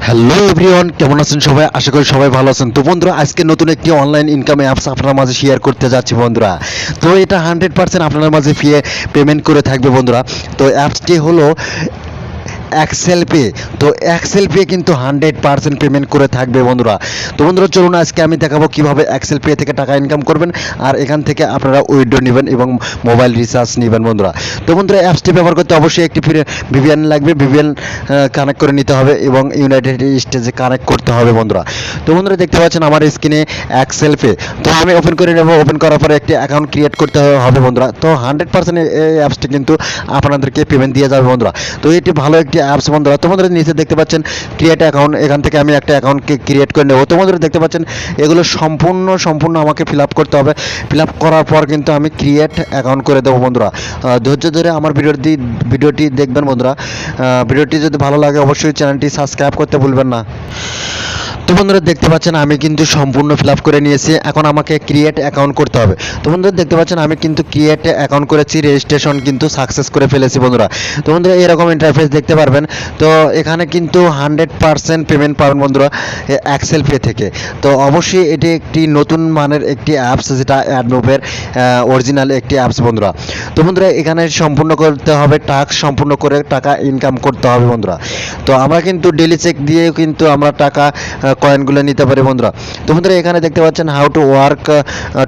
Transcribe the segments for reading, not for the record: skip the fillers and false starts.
Hello everyone, কেমন আছেন সবাই? আশা করি সবাই ভালো আছেন। তো বন্ধুরা, আজকে নতুন একটি অনলাইন ইনকাম অ্যাপস আপনার মাঝে শেয়ার করতে যাচ্ছি বন্ধুরা। তো এটা 100% আপনার মাঝে পেমেন্ট করে থাকবে বন্ধুরা। তো অ্যাপসটি হলো এক্সেল পে। তো এক্সেল পে কিন্তু 100% পেমেন্ট করে থাকবে বন্ধুরা। তো বন্ধুরা, চলুন আজকে আমি দেখাবো কিভাবে এক্সেল পে থেকে টাকা ইনকাম করবেন, আর এখান থেকে আপনারা উইথড্র নেবেন এবং মোবাইল রিচার্জ নেবেন বন্ধুরা। তো বন্ধুরা, অ্যাপসটি ব্যবহার করতে অবশ্যই একটি ভিপিএন লাগবে। ভিপিএন কানেক্ট করে নিতে হবে এবং ইউনাইটেড স্টেটে কানেক্ট করতে হবে বন্ধুরা। তো বন্ধুরা, দেখতে পাচ্ছেন আমার স্ক্রিনে এক্সেল পে। তো আমি ওপেন করে নেব। ওপেন করার পরে একটি অ্যাকাউন্ট ক্রিয়েট করতে হবে বন্ধুরা। তো 100% এই অ্যাপসটি কিন্তু আপনাদেরকে পেমেন্ট দিয়ে যাবে বন্ধুরা। তো এটি ভালো একটি অ্যাপস বন্ধুরা। তো বন্ধুরা, নিচে দেখতে পাচ্ছেন ক্রিয়েট অ্যাকাউন্ট। এখান থেকে আমি একটা অ্যাকাউন্টকে ক্রিয়েট করে নেব। তো বন্ধুরা, দেখতে পাচ্ছেন এগুলো সম্পূর্ণ আমাকে ফিল আপ করতে হবে। ফিল আপ করার পর কিন্তু আমি ক্রিয়েট অ্যাকাউন্ট করে দেবো বন্ধুরা। ধৈর্য ধরে আমার ভিডিওটি দেখবেন বন্ধুরা। ভিডিওটি যদি ভালো লাগে অবশ্যই চ্যানেলটি সাবস্ক্রাইব করতে ভুলবেন না। তো বন্ধুরা, দেখতে পাচ্ছেন আমি কিন্তু সম্পূর্ণ ফিল আপ করে নিয়েছি। এখন আমাকে ক্রিয়েট অ্যাকাউন্ট করতে হবে। তো বন্ধুরা, দেখতে পাচ্ছেন আমি কিন্তু ক্রিয়েট অ্যাকাউন্ট করেছি, রেজিস্ট্রেশন কিন্তু সাকসেস করে ফেলেছি বন্ধুরা। তো বন্ধুরা, এরকম ইন্টারফেস দেখতে পারবেন। তো এখানে কিন্তু 100% পেমেন্ট পাবেন বন্ধুরা এক্সেল পে থেকে। তো অবশ্যই এটি একটি নতুন মানের একটি অ্যাপস, যেটা অ্যাড্রপের অরিজিনাল একটি অ্যাপস বন্ধুরা। তো বন্ধুরা, এখানে সম্পূর্ণ করতে হবে, টাস্ক সম্পূর্ণ করে টাকা ইনকাম করতে হবে বন্ধুরা। তো আমরা কিন্তু ডেলি চেক দিয়ে কিন্তু আমরা টাকা কয়েনগুলো নিতে পারি বন্ধুরা। তো বন্ধুরা, এখানে দেখতে পাচ্ছেন how to work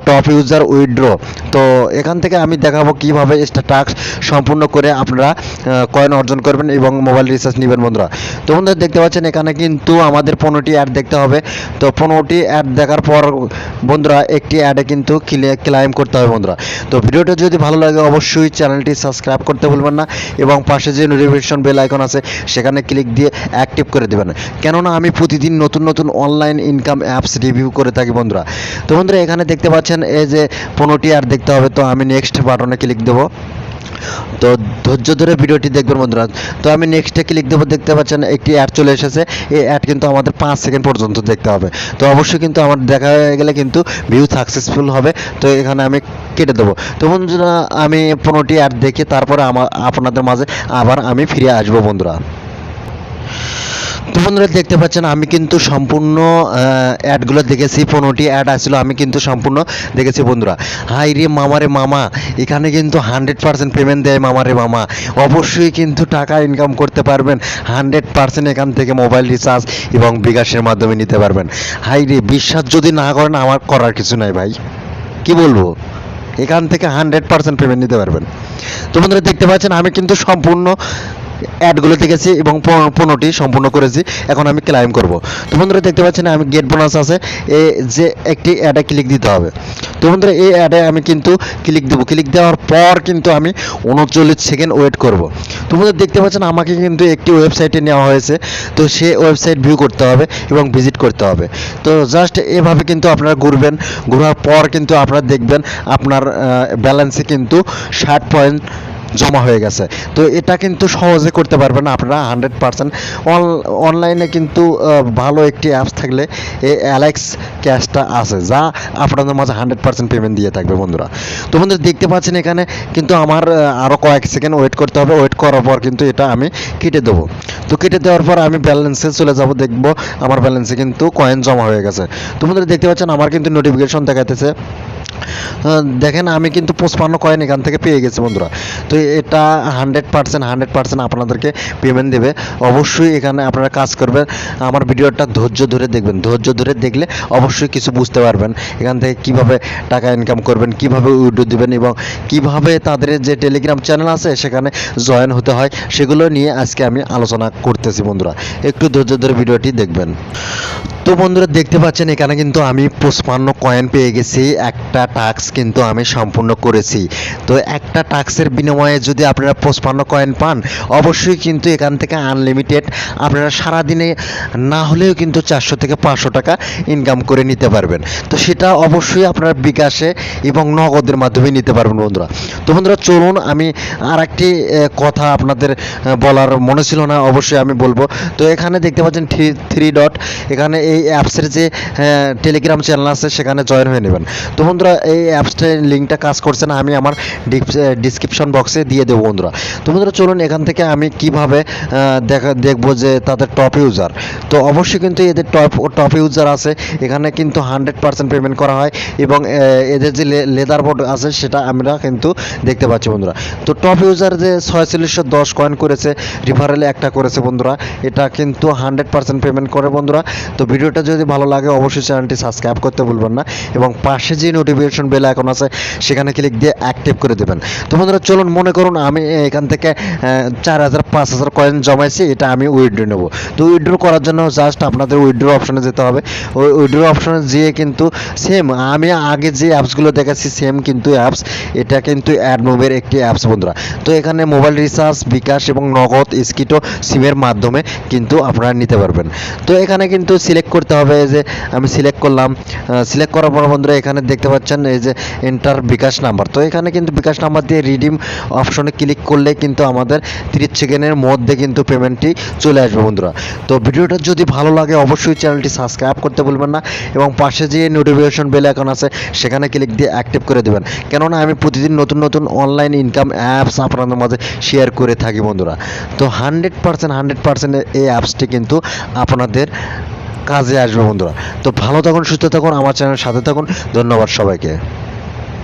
top user withdraw. তো এখান থেকে আমি দেখাবো কিভাবে টাস্ক সম্পূর্ণ করে আপনারা কয়েন অর্জন করবেন এবং মোবাইল রিচার্জ নেবেন বন্ধুরা। তো বন্ধুরা, দেখতে পাচ্ছেন এখানে কিন্তু আমাদের 15টি অ্যাড দেখতে হবে। তো 15টি অ্যাড দেখার পর বন্ধুরা একটি অ্যাডে কিন্তু ক্লাইম করতে হবে বন্ধুরা। তো ভিডিওটা যদি ভালো লাগে অবশ্যই চ্যানেলটি সাবস্ক্রাইব করতে ভুলবেন না এবং পাশে যে নোটিফিকেশন বেল আইকন আছে সেখানে ক্লিক দিয়ে অ্যাক্টিভ করে দেবেন, কেননা আমি প্রতিদিন নতুন অনলাইন ইনকাম অ্যাপস রিভিউ করে থাকি বন্ধুরা। তো বন্ধুরা, এখানে দেখতে পাচ্ছেন এই যে 15টি অ্যাড দেখতে হবে। তো আমি নেক্সট বাটনে ক্লিক দেবো। তো ধৈর্য ধরে ভিডিওটি দেখবেন বন্ধুরা। তো আমি নেক্সটে ক্লিক দেবো। দেখতে পাচ্ছেন একটি অ্যাড চলে এসেছে। এই অ্যাড কিন্তু আমাদের 5 সেকেন্ড পর্যন্ত দেখতে হবে। তো অবশ্যই কিন্তু আমার দেখা হয়ে গেলে কিন্তু ভিউ সাকসেসফুল হবে। তো এখানে আমি কেটে দেবো। তো বন্ধুরা, আমি 15টি অ্যাড দেখে তারপরে আপনাদের মাঝে আবার আমি ফিরে আসবো বন্ধুরা। তো বন্ধুরা, দেখতে পাচ্ছেন আমি কিন্তু সম্পূর্ণ অ্যাডগুলো দেখেছি। 15টি অ্যাড আসছিল, আমি কিন্তু সম্পূর্ণ দেখেছি বন্ধুরা। হাই রে মামা রে মামা, এখানে কিন্তু 100% পেমেন্ট দেয় মামা রে মামা। অবশ্যই কিন্তু টাকা ইনকাম করতে পারবেন 100%। এখান থেকে মোবাইল রিচার্জ এবং bKashের মাধ্যমে নিতে পারবেন। হাই রে, বিশ্বাস যদি না করেন আমার করার কিছু নাই ভাই, কি বলবো। এখান থেকে 100% পেমেন্ট নিতে পারবেন। তো বন্ধুরা, দেখতে পাচ্ছেন আমি কিন্তু সম্পূর্ণ অ্যাডগুলো দেখেছি এবং 15টি সম্পূর্ণ করেছি। এখন আমি ক্লাইম করব। তো বন্ধুরা, দেখতে পাচ্ছেন আমি গেট বোনাস আছে, যে একটি অ্যাডে ক্লিক দিতে হবে। তো বন্ধুরা, এই অ্যাডে আমি কিন্তু ক্লিক দেবো। ক্লিক দেওয়ার পর কিন্তু আমি 39 সেকেন্ড ওয়েট করব। তো বন্ধুরা, দেখতে পাচ্ছেন আমাকে কিন্তু একটি ওয়েবসাইটে নেওয়া হয়েছে। তো সে ওয়েবসাইট ভিউ করতে হবে এবং ভিজিট করতে হবে। তো জাস্ট এভাবে কিন্তু আপনারা ঘুরবেন। ঘোরার পর কিন্তু আপনারা দেখবেন আপনার ব্যালেন্সে কিন্তু 60 পয়েন্ট জমা হয়ে গেছে। তো এটা কিন্তু সহজে করতে পারবেন আপনারা 100%। অনলাইনে কিন্তু ভালো একটি অ্যাপস থাকলে এই অ্যালেক্স ক্যাশটা আছে, যা আপনাদের মাঝে 100% পেমেন্ট দিয়ে থাকবে বন্ধুরা। তো বন্ধুরা, দেখতে পাচ্ছেন এখানে কিন্তু আমার আরও কয়েক সেকেন্ড ওয়েট করতে হবে। ওয়েট করার পর কিন্তু এটা আমি কেটে দেবো। তো কেটে দেওয়ার পর আমি ব্যালেন্সে চলে যাব, দেখব আমার ব্যালেন্সে কিন্তু কয়েন জমা হয়ে গেছে। তো বন্ধুরা, দেখতে পাচ্ছেন আমার কিন্তু নোটিফিকেশন দেখাইতেছে। দেখেন আমি কিন্তু 55 কয়েন এখান থেকে পেয়ে গেছি বন্ধুরা। তো এটা 100% আপনাদেরকে পেমেন্ট দেবে। অবশ্যই এখানে আপনারা কাজ করবেন। আমার ভিডিওটা ধৈর্য ধরে দেখবেন। ধৈর্য ধরে দেখলে অবশ্যই কিছু বুঝতে পারবেন এখান থেকে কিভাবে টাকা ইনকাম করবেন, কিভাবে উইথড্র দিবেন এবং কিভাবে তাদের যে টেলিগ্রাম চ্যানেল আছে সেখানে জয়েন হতে হয়, সেগুলো নিয়ে আজকে আমি আলোচনা করতেছি বন্ধুরা। একটু ধৈর্য ধরে ভিডিওটি দেখবেন। তো বন্ধুরা, দেখতে পাচ্ছেন এখানে কিন্তু আমি 55 কয়েন পেয়ে গেছি। একটা টাস্ক কিন্তু আমি সম্পূর্ণ করেছি। তো একটা টাস্কের বিনিময়ে যদি আপনারা 55 কয়েন পান, অবশ্যই কিন্তু এখান থেকে আনলিমিটেড আপনারা সারাদিনে না হলেও কিন্তু 400 থেকে 500 টাকা ইনকাম করে নিতে পারবেন। তো সেটা অবশ্যই আপনারা bKashে এবং নগদের মাধ্যমে নিতে পারবেন বন্ধুরা। তো বন্ধুরা, চলুন আমি আর একটি কথা আপনাদের বলার মনে ছিল না, অবশ্যই আমি বলবো। তো এখানে দেখতে পাচ্ছেন থ্রি ডট, এখানে এই এই অ্যাপসের যে টেলিগ্রাম চ্যানেল আছে সেখানে জয়েন হয়ে নেবেন। তো বন্ধুরা এই অ্যাপসটার লিঙ্কটা কাজ করছে না, আমি আমার ডিসক্রিপশন বক্সে দিয়ে দেবো বন্ধুরা। তো বন্ধুরা চলুন এখান থেকে আমি কিভাবে দেখবো যে তাদের টপ ইউজার। তো অবশ্যই কিন্তু এদের টপ ইউজার আছে, এখানে কিন্তু 100% পেমেন্ট করা হয় এবং এদের যে লেদার বোর্ড আছে সেটা আমরা কিন্তু দেখতে পাচ্ছি বন্ধুরা। তো টপ ইউজার যে 4610 কয়েন করেছে, রিফারেলে একটা করেছে বন্ধুরা, এটা কিন্তু 100% পেমেন্ট করে বন্ধুরা। তো ভিডিওটা যদি ভালো লাগে অবশ্যই চ্যানেলটি সাবস্ক্রাইব করতে ভুলবেন না এবং পাশে যে নোটিফিকেশন বেল আইকন আছে সেখানে ক্লিক দিয়ে অ্যাক্টিভ করে দেবেন। তো বন্ধুরা চলুন, মনে করুন আমি এখান থেকে 4000 5000 কয়েন জমাইছি, এটা আমি উইথড্র নেব। তো উইথড্র করার জন্য জাস্ট আপনাদের উইথড্র অপশনে যেতে হবে। ওই উইথড্র অপশনে যেয়ে কিন্তু সেম আমি আগে যে অ্যাপসগুলো দেখাচ্ছি সেম কিন্তু অ্যাপস, এটা কিন্তু অ্যাডমোবের একটি অ্যাপস বন্ধুরা। তো এখানে মোবাইল রিচার্জ, বিকাশ এবং নগদ স্কিটো সিমের মাধ্যমে কিন্তু আপনারা নিতে পারবেন। তো এখানে কিন্তু সিলেক্ট করতে হবে, যে আমি সিলেক্ট করলাম। সিলেক্ট করার পর বন্ধুরা এখানে দেখতে পাচ্ছেন এই যে এন্টার বিকাশ নাম্বার। তো এখানে কিন্তু বিকাশ নাম্বার দিয়ে রিডিম অপশনে ক্লিক করলে কিন্তু আমাদের 30 সেকেন্ডের মধ্যে কিন্তু পেমেন্টটি চলে আসবে বন্ধুরা। তো ভিডিওটা যদি ভালো লাগে অবশ্যই চ্যানেলটি সাবস্ক্রাইব করতে ভুলবেন না এবং পাশে যে নোটিফিকেশন বেল আইকন আছে সেখানে ক্লিক দিয়ে অ্যাক্টিভ করে দেবেন, কেননা আমি প্রতিদিন নতুন নতুন অনলাইন ইনকাম অ্যাপস আপনাদের মাঝে শেয়ার করে থাকি বন্ধুরা। তো 100% এই অ্যাপসটি কিন্তু আপনাদের কাজে আসবে বন্ধুরা। তো ভালো থাকুন, সুস্থ থাকুন, আমার চ্যানেলের সাথে থাকুন। ধন্যবাদ সবাইকে।